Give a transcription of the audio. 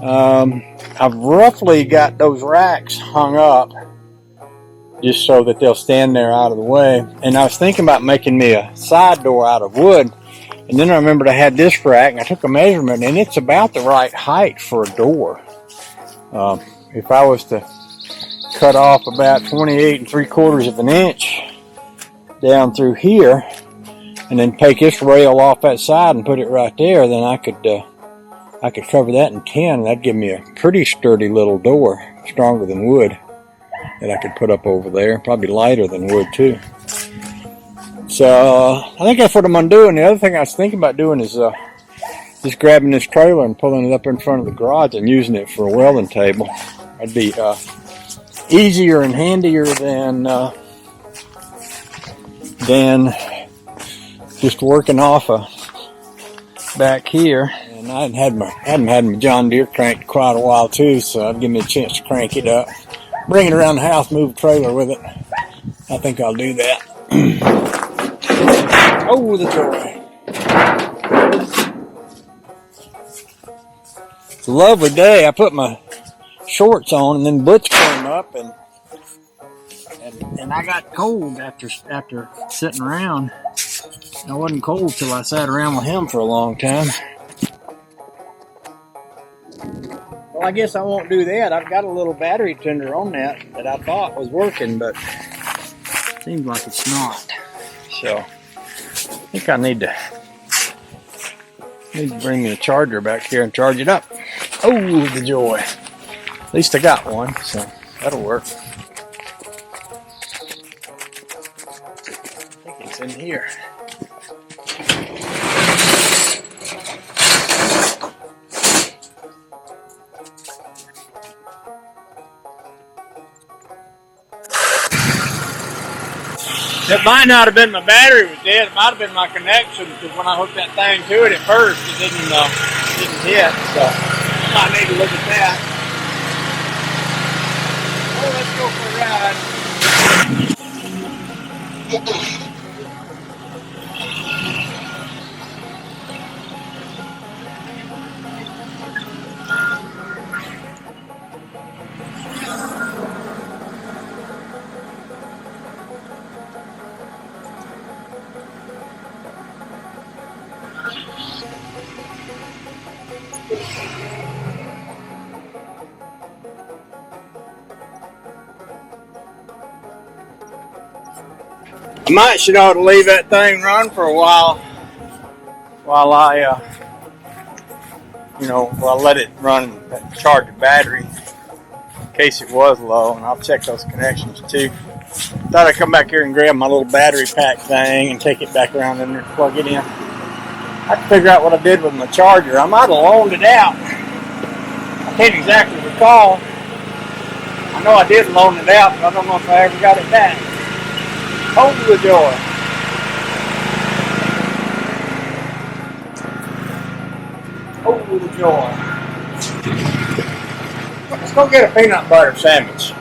I've roughly got those racks hung up just so that they'll stand there out of the way. And I was thinking about making me a side door out of wood. And then I remembered I had this rack, and I took a measurement, and it's about the right height for a door. If I was to cut off about 28 3/4 of an inch down through here, and then take this rail off that side and put it right there, then I could cover that in 10. That'd give me a pretty sturdy little door, stronger than wood, that I could put up over there. Probably lighter than wood too. So I think that's what I'm gonna do. And the other thing I was thinking about doing is just grabbing this trailer and pulling it up in front of the garage and using it for a welding table. That'd be easier and handier than just working off back here. And I hadn't had my John Deere cranked quite a while too, so that'd give me a chance to crank it up, bring it around the house, move the trailer with it. I think I'll do that. Oh, the joy. It's a lovely day. I put my shorts on, and then Butch came up, and I got cold after sitting around. I wasn't cold till I sat around with him for a long time. Well, I guess I won't do that. I've got a little battery tender on that I thought was working, but it seems like it's not. So I think I need to bring me a charger back here and charge it up. Oh, the joy. At least I got one, so that'll work. I think it's in here. It might not have been my battery was dead. It might have been my connection, because when I hooked that thing to it at first, it didn't hit. So I need to look at that. Oh, let's go for a ride. I might should ought to leave that thing run for a while I let it run and charge the battery in case it was low, and I'll check those connections too. Thought I'd come back here and grab my little battery pack thing and take it back around in there and plug it in. I have to figure out what I did with my charger. I might have loaned it out. I can't exactly recall. I know I did loan it out, but I don't know if I ever got it back. Oh, the joy. Oh, the joy. Let's go get a peanut butter sandwich.